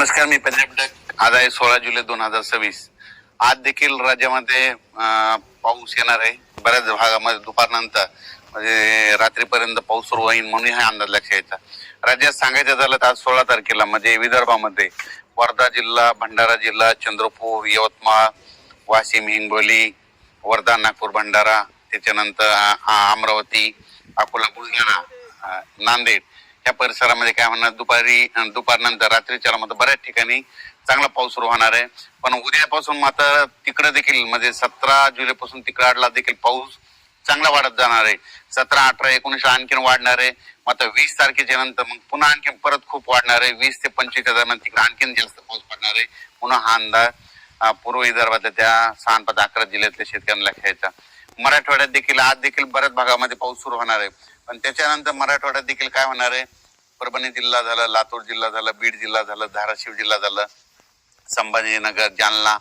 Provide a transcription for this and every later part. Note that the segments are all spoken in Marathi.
नमस्कार, मी पंजाब डक. आज आहे 16 जुलै 2026. आज देखील राज्यामध्ये पाऊस येणार आहे. बऱ्याच भागामध्ये दुपारनंतर म्हणजे रात्रीपर्यंत पाऊस सुरू होईल म्हणून हा अंदाज लक्षात यायचा. राज्यात सांगायचं झालं तर आज 16 तारखेला म्हणजे विदर्भामध्ये वर्धा जिल्हा, भंडारा जिल्हा, चंद्रपूर, यवतमाळ, वाशिम, हिंगोली, वर्धा, नागपूर, भंडारा, त्याच्यानंतर अमरावती, अकोला, बुलढाणा, नांदेड या परिसरामध्ये काय होणार, दुपारनंतर रात्रीच्या मध्ये बऱ्याच ठिकाणी चांगला पाऊस सुरू होणार आहे. पण उद्यापासून मात्र तिकडे देखील म्हणजे 17 जुलैपासून तिकडला देखील पाऊस चांगला वाढत जाणार आहे. 17, 18, 19 आणखीन वाढणार आहे. मात्र 20 तारखेच्या नंतर मग पुन्हा आणखीन परत खूप वाढणार आहे. 20 ते 25 दरम्यान तिकडे आणखीन जास्त पाऊस पडणार आहे. पुन्हा हा अंदाज पूर्व विदर्भातल्या त्या 6 ते 11 जिल्ह्यातल्या शेतकऱ्यांना घ्यायचा. मराठवाड्यात देखील आज देखील बऱ्याच भागामध्ये पाऊस सुरू होणार आहे. पण त्याच्यानंतर मराठवाड्यात देखील काय होणार आहे, परभणी जिल्हा झाला, लातूर जिल्हा झाला, बीड जिल्हा झाला, धाराशिव जिल्हा झाला, संभाजीनगर, जालना,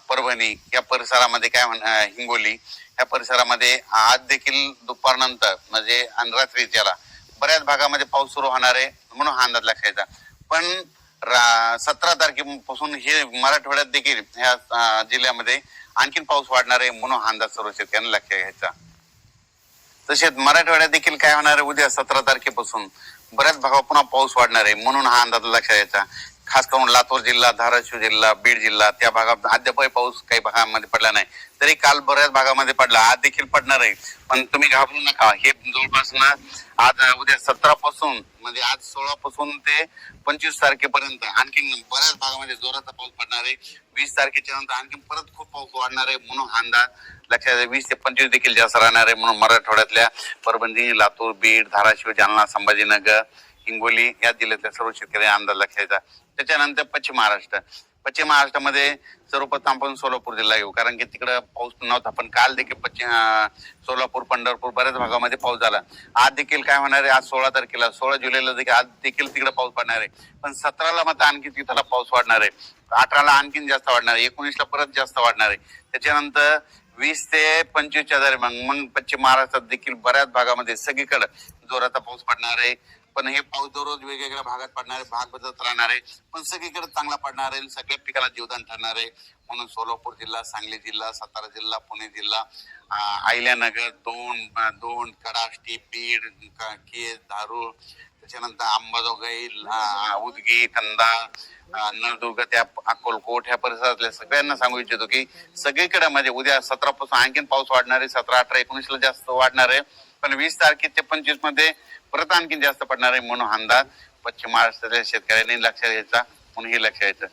परभणी या परिसरामध्ये काय हिंगोली या परिसरामध्ये आज देखील दुपारनंतर म्हणजे रात्रीच्याला बऱ्याच भागामध्ये पाऊस सुरू होणार आहे म्हणून हा अंदाज लक्षात यायचा. पण 17 तारखेपासून हे मराठवाड्यात देखील ह्या जिल्ह्यामध्ये आणखीन पाऊस वाढणार आहे म्हणून हा अंदाज सर्व शेतकऱ्यांना लक्षात घ्यायचा. तसेच मराठवाड्यात देखील काय होणार आहे, उद्या 17 तारखेपासून बऱ्याच भागात पुन्हा पाऊस वाढणार आहे म्हणून हा अंदाज लक्षात यायचा. खास करून लातूर जिल्हा, धाराशिव जिल्हा, बीड जिल्हा त्या भागात अद्यापही पाऊस काही भागामध्ये पडला नाही, तरी काल बऱ्याच भागामध्ये पडला, आज देखील पडणार आहे. पण तुम्ही घाबरू नका. हे जवळपास ना आज उद्या 17 पासून म्हणजे आज 16 पासून ते 25 तारखेपर्यंत आणखी बऱ्याच भागामध्ये जोराचा पाऊस पडणार आहे. 20 तारखेच्या नंतर आणखी परत खूप पाऊस वाढणार आहे म्हणून हा अंदाज लक्षात 20 ते 25 देखील जास्त राहणार आहे. म्हणून मराठवाड्यातल्या परभणी, लातूर, बीड, धाराशिव, जालना, संभाजीनगर, हिंगोली या जिल्ह्यातल्या सर्व शेतकरी अंदाज लक्षायचा. त्याच्यानंतर पश्चिम महाराष्ट्रामध्ये सर्वप्रथम आपण सोलापूर जिल्हा घेऊ, कारण की तिकडं पाऊस नव्हता. पण काल देखील सोलापूर, पंढरपूर बऱ्याच भागामध्ये पाऊस झाला. आज देखील काय होणार आहे, आज 16 तारखेला 16 जुलैला देखील आज देखील तिकडे पाऊस पडणार आहे. पण 17ला मात्र आणखी तिथला पाऊस वाढणार आहे. 18ला आणखीन जास्त वाढणार आहे. 19ला परत जास्त वाढणार आहे. त्याच्यानंतर 20 ते 25च्या दरम्यान मग पश्चिम महाराष्ट्रात देखील बऱ्याच भागामध्ये सगळीकडे जोराचा पाऊस पडणार आहे. पण हे पाऊस दररोज वेगवेगळ्या भागात पडणार आहे, भाग बदलत राहणार आहे, पण सगळीकडे चांगला पडणार आहे, सगळ्या पिकाला जीवदान ठरणार आहे. म्हणून सोलापूर जिल्हा, सांगली जिल्हा, सातारा जिल्हा, पुणे जिल्हा, अहिल्यानगर, दोन, कडाष्टी, बीड, केज, धारूर, त्याच्यानंतर अंबाजोगाई, उदगी, कंधार, नळदुर्ग, त्या अक्कलकोट ह्या परिसरातल्या सगळ्यांना सांगू इच्छितो की सगळीकडे म्हणजे उद्या 17 पासून आणखीन पाऊस वाढणार आहे. 17, 18, 19ला जास्त वाढणार आहे. पण 20 तारखे ते 25 मध्ये परत आणखीन जास्त पडणार आहे म्हणून अंदाज पश्चिम महाराष्ट्रातल्या शेतकऱ्यांनी लक्षात घ्यायचा म्हणून हे लक्षात घ्यायचं.